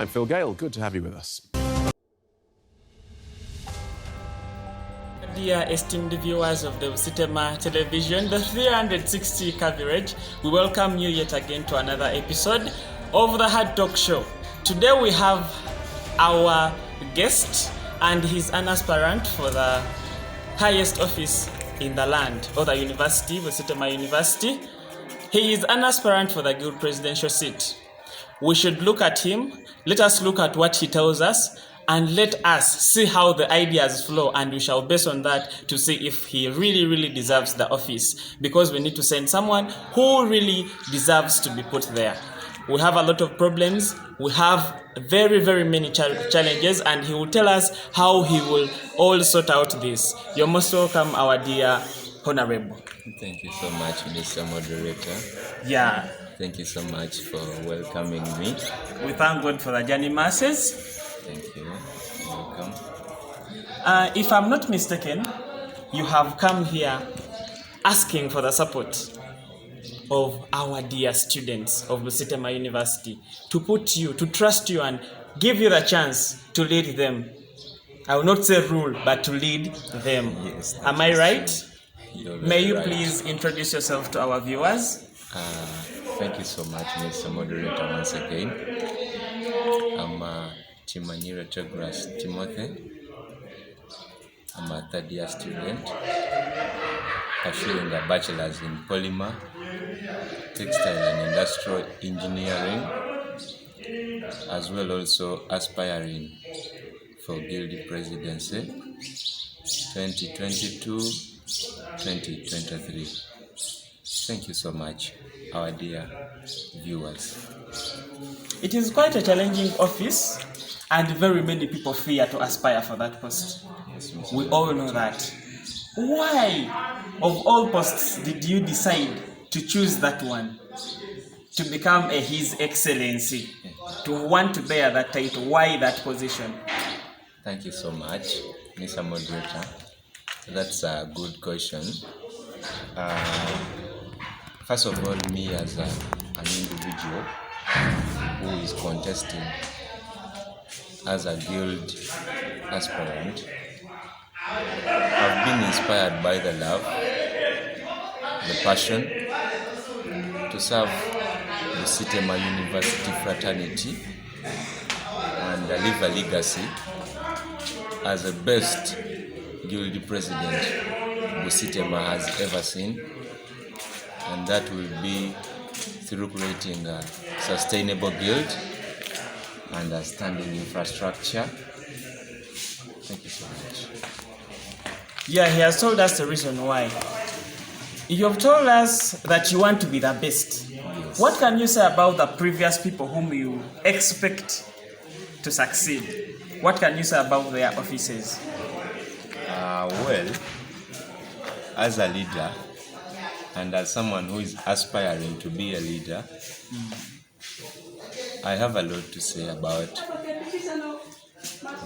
I'm Phil Gale. Good to have you with us. Dear esteemed viewers of the Busitema television, the 360 coverage, we welcome you yet again to another episode of the Hard Talk Show. Today we have our guest, and he's an aspirant for the highest office in the land, or the university, Busitema University. He is an aspirant for the Guild presidential seat. We should look at him, let us look at what he tells us, and let us see how the ideas flow, and we shall base on that to see if he really deserves the office, because we need to send someone who really deserves to be put there. We have a lot of problems, we have very many challenges, and he will tell us how he will all sort out this. You're most welcome, our dear Honorable. Thank you so much, Mr. Moderator. Yeah. Thank you so much for welcoming me. We thank God for the journey masses. Thank you. Welcome. If I'm not mistaken, you have come here asking for the support of our dear students of Busitema University to put you, to trust you and give you the chance to lead them. I will not say rule, but to lead them. Yes. Am I right? May you right. please introduce yourself to our viewers? Thank you so much, Mr. Moderator, once again. I'm Chimanyira Tegras Timothy. I'm a third-year student pursuing a bachelor's in polymer, textile and industrial engineering, as well also aspiring for Guild presidency 2022-2023. Thank you so much, our dear viewers. It is quite a challenging office, and very many people fear to aspire for that post. Yes, Mr. We all know that. Why, of all posts, did you decide to choose that one? To become a His Excellency, to want to bear that title? Why that position? Thank you so much, Mr. Moderator. That's a good question. First of all, me as an individual who is contesting as a Guild aspirant, I've been inspired by the love, the passion to serve the Busitema University fraternity and leave a legacy as the best Guild president Busitema has ever seen, and that will be through creating a sustainable Guild and a standing infrastructure. Thank you so much. Yeah, he has told us the reason why. You have told us that you want to be the best. Yes. What can you say about the previous people whom you expect to succeed? What can you say about their offices? Well, as a leader and as someone who is aspiring to be a leader, I have a lot to say about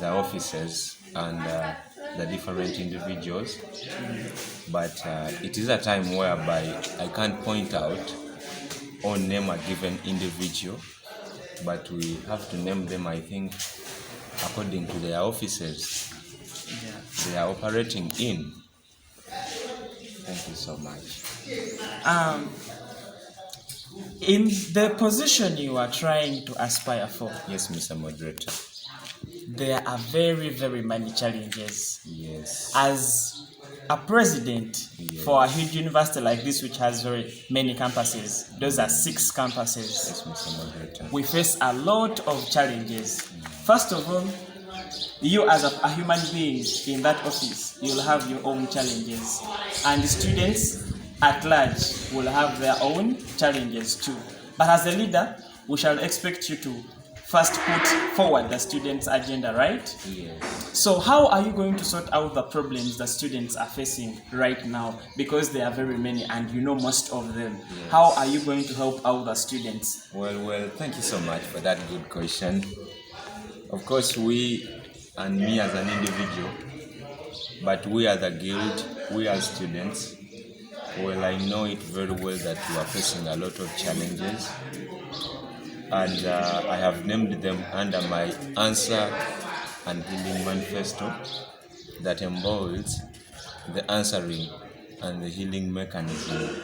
the officers and the different individuals, but it is a time whereby I can't point out or name a given individual, but we have to name them, I think, according to their offices they are operating in. Thank you so much. In the position you are trying to aspire for, Yes, Mr. Moderator. there are very many challenges. Yes. As a president Yes. for a huge university like this, which has very many campuses, those are 6 campuses, Yes, Mr. Moderator. we face a lot of challenges. First of all, you as a human being in that office, you'll have your own challenges, and the students at large will have their own challenges too. But as a leader, we shall expect you to first put forward the students' agenda, right? Yes. So how are you going to sort out the problems the students are facing right now? Because there are very many and you know most of them. Yes. How are you going to help out the students? Well, thank you so much for that good question. Of course, we and me as an individual, but we are the Guild, we are students. Well, I know it very well that we are facing a lot of challenges. and I have named them under my answer and healing manifesto that embodies the answering and the healing mechanism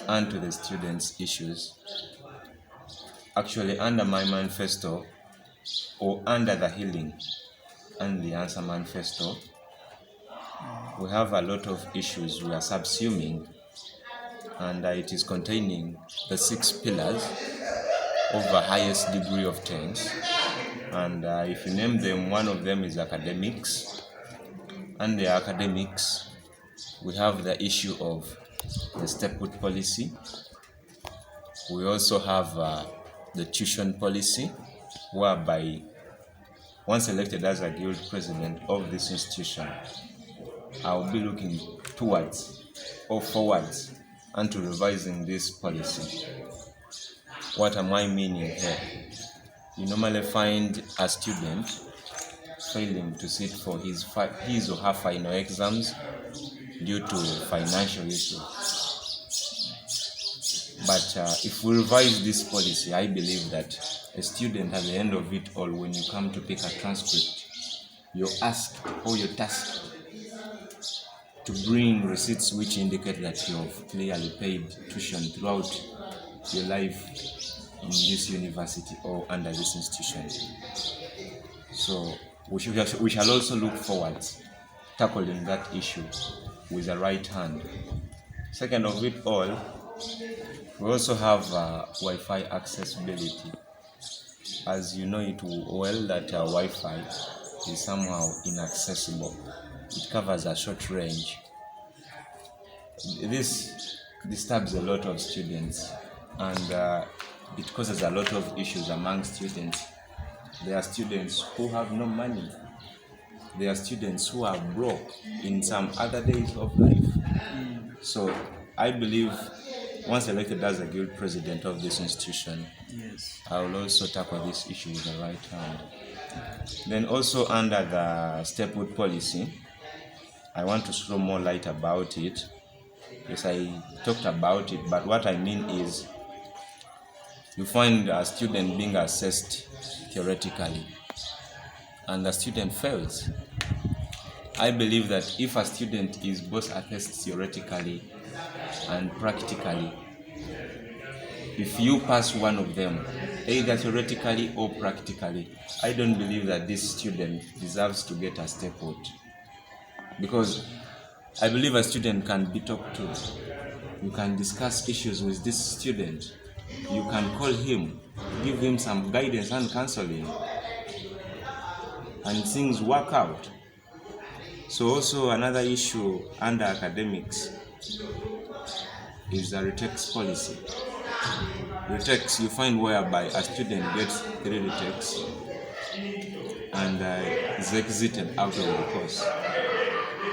and to the students' issues. Actually, under my manifesto, or under the healing and the answer manifesto, we have a lot of issues we are subsuming, and it is containing the 6 pillars of the highest degree of tense. And if you name them, one of them is academics. And the academics, we have the issue of the step-out policy. We also have the tuition policy, whereby once elected as a guild president of this institution, I'll be looking towards or forwards and to revising this policy. What am I meaning here? You normally find a student failing to sit for his or her final exams due to financial issues. But if we revise this policy, I believe that a student at the end of it all, when you come to pick a transcript, you're asked or you're tasked to bring receipts which indicate that you've clearly paid tuition throughout your life in this university or under this institution. So we shall also look forward tackling that issue with the right hand. Second of it all, we also have Wi-Fi accessibility. As you know it well that Wi-Fi is somehow inaccessible. It covers a short range. This disturbs a lot of students, and it causes a lot of issues among students. There are students who have no money. There are students who are broke in some other days of life. So I believe once elected as a guild president of this institution, I will also tackle this issue with the right hand. Then also under the step-out policy, I want to throw more light about it. Yes, I talked about it, but what I mean is you find a student being assessed theoretically and the student fails. I believe that if a student is both assessed theoretically and practically, if you pass one of them, either theoretically or practically, I don't believe that this student deserves to get a step out. Because I believe a student can be talked to. You can discuss issues with this student. You can call him, give him some guidance and counseling, and things work out. So also another issue under academics is the retakes policy. Retakes, you find whereby a student gets 3 retakes and is exited out of the course.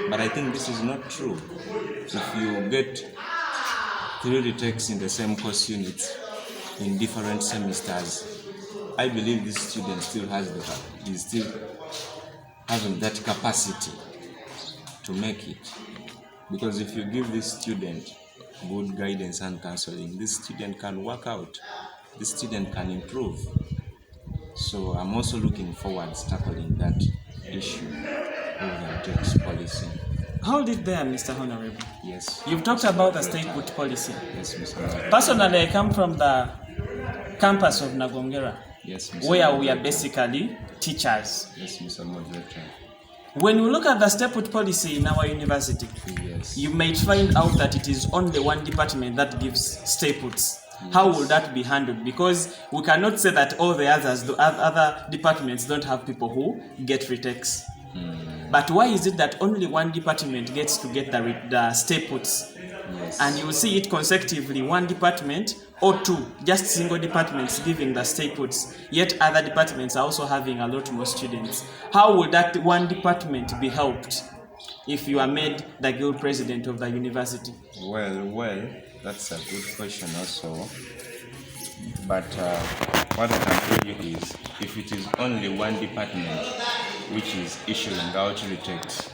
But I think this is not true. If you get 3 retakes in the same course units in different semesters, I believe this student still is still having that capacity to make it. Because if you give this student good guidance and counseling, this student can work out, this student can improve. So I'm also looking forward to tackling that issue of the retakes policy. Hold it there, Mr. Honorable. Yes. You've talked about the step-out policy. Yes, Mr. Honorable. Personally, I come from the campus of Nagongera, Yes, Mr. where Moderator. we are basically teachers. Yes, Mr. Moderator. When you look at the step-out policy in our university, Yes. you might find out that it is only one department that gives step-outs. How will that be handled? Because we cannot say that all the other departments don't have people who get retakes. But why is it that only one department gets to get the step-outs? Yes. And you will see it consecutively, one department or 2, just single departments giving the step-outs, yet other departments are also having a lot more students. How would that one department be helped if you are made the guild president of the university? Well, that's a good question also. But what I can tell you is, if it is only one department which is issuing out retakes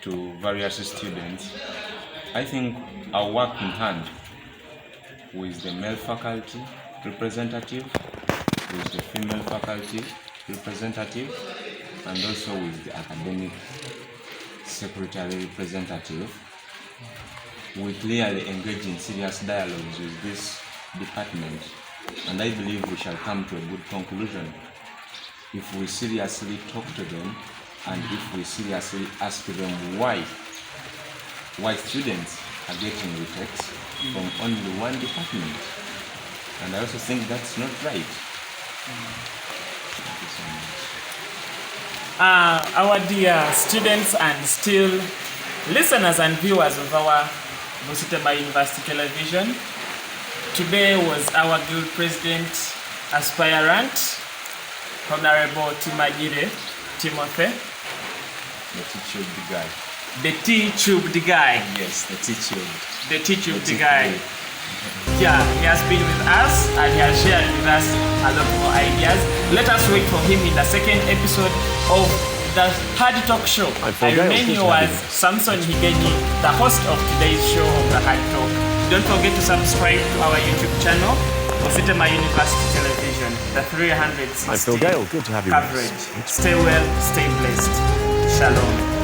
to various students, I think I'll work in hand with the male faculty representative, with the female faculty representative, and also with the academic secretary representative. We clearly engage in serious dialogues with this department, and I believe we shall come to a good conclusion if we seriously talk to them and if we seriously ask them why students are getting retakes from only one department. And I also think that's not right. Thank you so much. Our dear students and still listeners and viewers of our Busitema University Television, today was our Guild President aspirant, Honorable Timagire Timothy. The T-tubed guy. The T-tubed guy. Yes, the T-tubed. The T-tubed guy. Yeah, he has been with us and he has shared with us a lot more ideas. Let us wait for him in the second episode of the Hard Talk Show. I remain yours, Samson Higenyi, the host of today's show of the Hard Talk. Don't forget to subscribe to our YouTube channel, Busitema University Television, the 360 Good to have you with us. coverage. Stay well, stay blessed. Shalom.